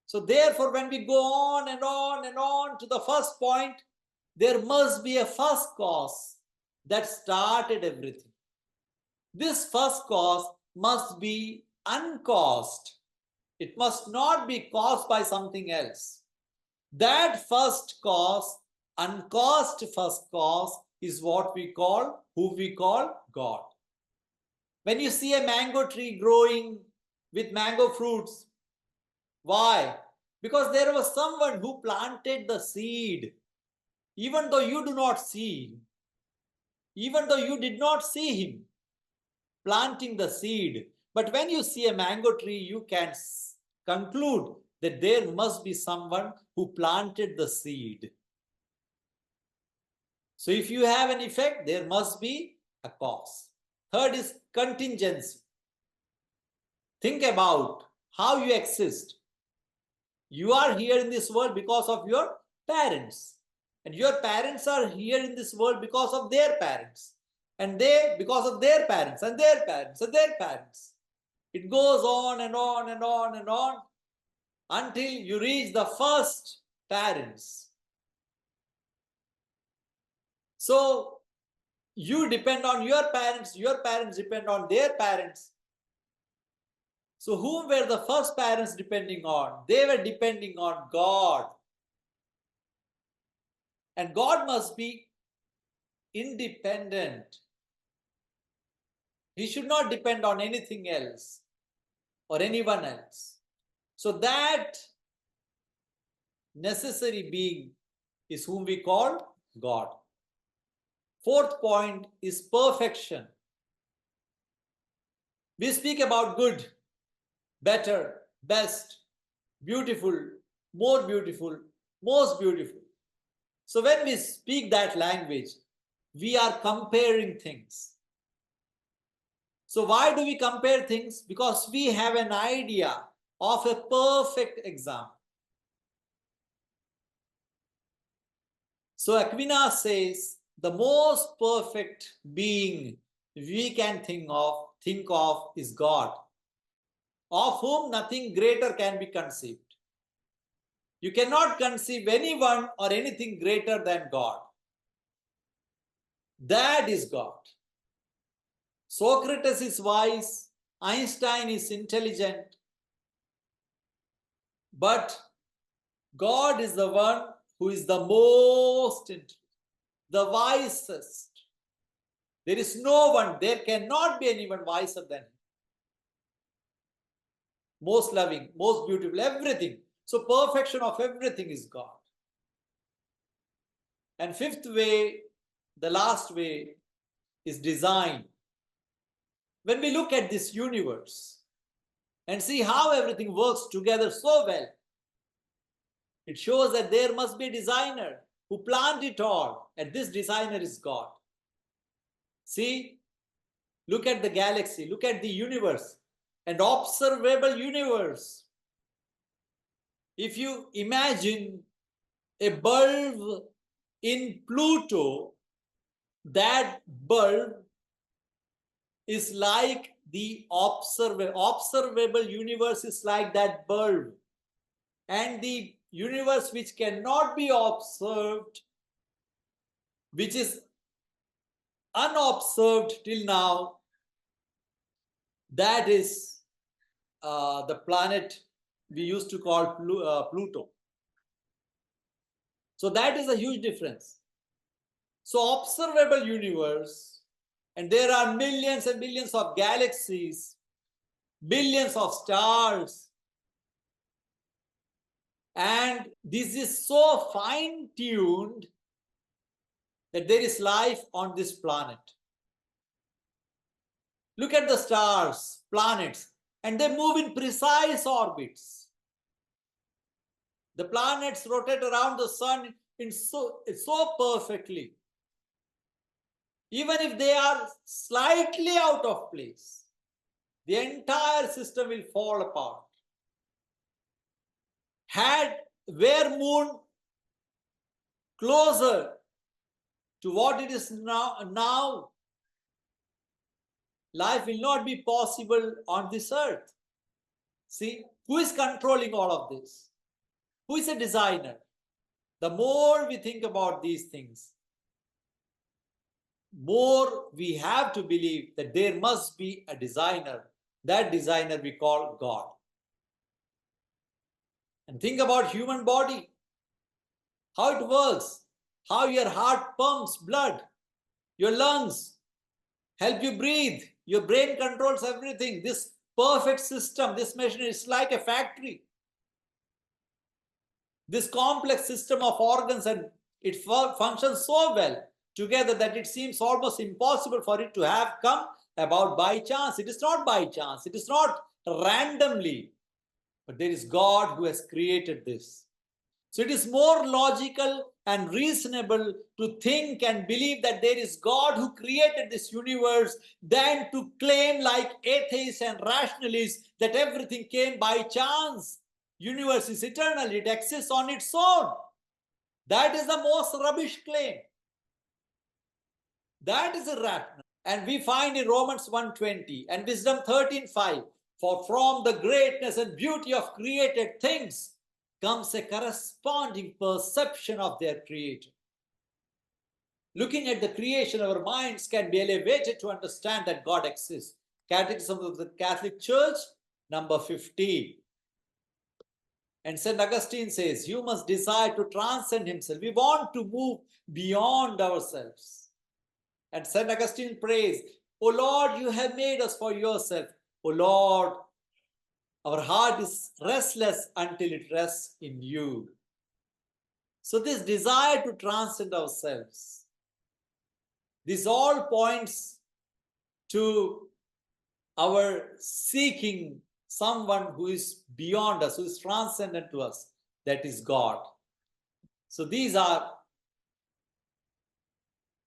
So therefore, when we go on and on and on to the first point, there must be a first cause that started everything. This first cause must be uncaused. It must not be caused by something else. That first cause, uncaused first cause, is what we call, who we call God. When you see a mango tree growing with mango fruits, why? Because there was someone who planted the seed. Even though you do not see him, even though you did not see him planting the seed, but when you see a mango tree, you can conclude that there must be someone who planted the seed. So if you have an effect, there must be a cause. Third is contingency. Think about how you exist. You are here in this world because of your parents. And your parents are here in this world because of their parents. And they because of their parents and their parents and their parents. It goes on and on and on and on until you reach the first parents. So you depend on your parents depend on their parents. So whom were the first parents depending on? They were depending on God. And God must be independent. He should not depend on anything else or anyone else. So that necessary being is whom we call God. Fourth point is perfection. We speak about good, better, best, beautiful, more beautiful, most beautiful. So when we speak that language, we are comparing things. So why do we compare things? Because we have an idea of a perfect example. So Aquinas says the most perfect being we can think of is God, of whom nothing greater can be conceived. You cannot conceive anyone or anything greater than God. That is God. Socrates is wise, Einstein is intelligent, but God is the one who is the most intelligent, the wisest. There is no one, there cannot be anyone wiser than him. Most loving, most beautiful, everything. So perfection of everything is God. And fifth way, the last way, is design. When we look at this universe and see how everything works together so well, it shows that there must be a designer who planned it all, and this designer is God. See, look at the galaxy, look at the universe, an observable universe. If you imagine a bulb in Pluto, that bulb is like the observable universe is like that bulb, and the universe which cannot be observed, which is unobserved till now, that is the planet we used to call Pluto. So that is a huge difference. So observable universe, and there are millions and millions of galaxies, billions of stars, and this is so fine-tuned that there is life on this planet. Look at the stars, planets, and they move in precise orbits. The planets rotate around the sun so perfectly. Even if they are slightly out of place, the entire system will fall apart. Were moon closer to what it is now, life will not be possible on this earth. See, who is controlling all of this? Who is a designer? The more we think about these things, more we have to believe that there must be a designer. That designer we call God. And think about human body, how it works, how your heart pumps blood, your lungs help you breathe, your brain controls everything. This perfect system, this machine is like a factory. This complex system of organs, and it functions so well together that it seems almost impossible for it to have come about by chance. It is not by chance, it is not randomly, but there is God who has created this. So it is more logical and reasonable to think and believe that there is God who created this universe than to claim, like atheists and rationalists, that everything came by chance. Universe is eternal, it exists on its own. That is the most rubbish claim. That is irrational. And we find in Romans 1:20 and Wisdom 13:5, for from the greatness and beauty of created things comes a corresponding perception of their creator. Looking at the creation, our minds can be elevated to understand that God exists. Catechism of the Catholic Church, number 15. And St. Augustine says, you must desire to transcend himself. We want to move beyond ourselves. And St. Augustine prays, O Lord, you have made us for yourself. O Lord, our heart is restless until it rests in you. So this desire to transcend ourselves, this all points to our seeking someone who is beyond us, who is transcendent to us, that is God. So these are,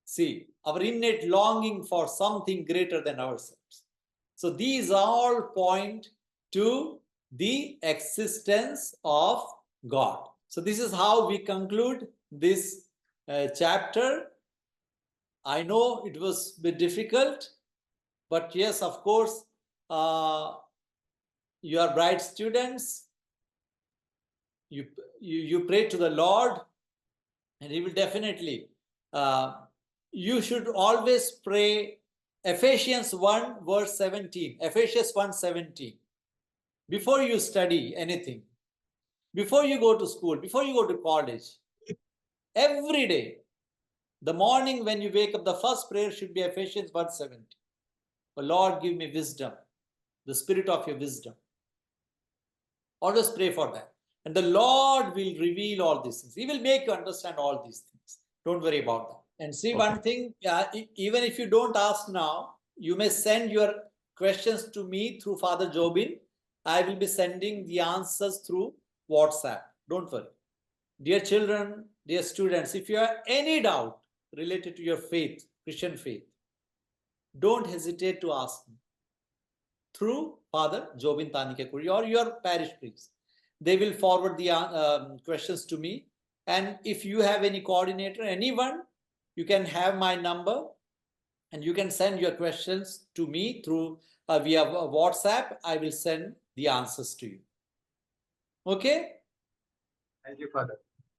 see, our innate longing for something greater than ourselves. So these all point to the existence of God. So this is how we conclude this chapter. I know it was a bit difficult, but yes, of course, you are bright students. You pray to the Lord, and He will definitely. You should always pray Ephesians 1 verse 17. Ephesians 1:17. Before you study anything, before you go to school, before you go to college, every day, the morning when you wake up, the first prayer should be Ephesians 1:17. Oh Lord, give me wisdom, the spirit of your wisdom. Always pray for that. And the Lord will reveal all these things. He will make you understand all these things. Don't worry about that. And see, one thing, even if you don't ask now, you may send your questions to me through Father Jobin. I will be sending the answers through WhatsApp. Don't worry. Dear children, dear students, if you have any doubt related to your faith, Christian faith, don't hesitate to ask me through Father Jobin Tanikekuri or your parish priest. They will forward the questions to me. And if you have any coordinator, anyone, you can have my number and you can send your questions to me through via WhatsApp. I will send the answers to you. Okay?
Thank you, Father.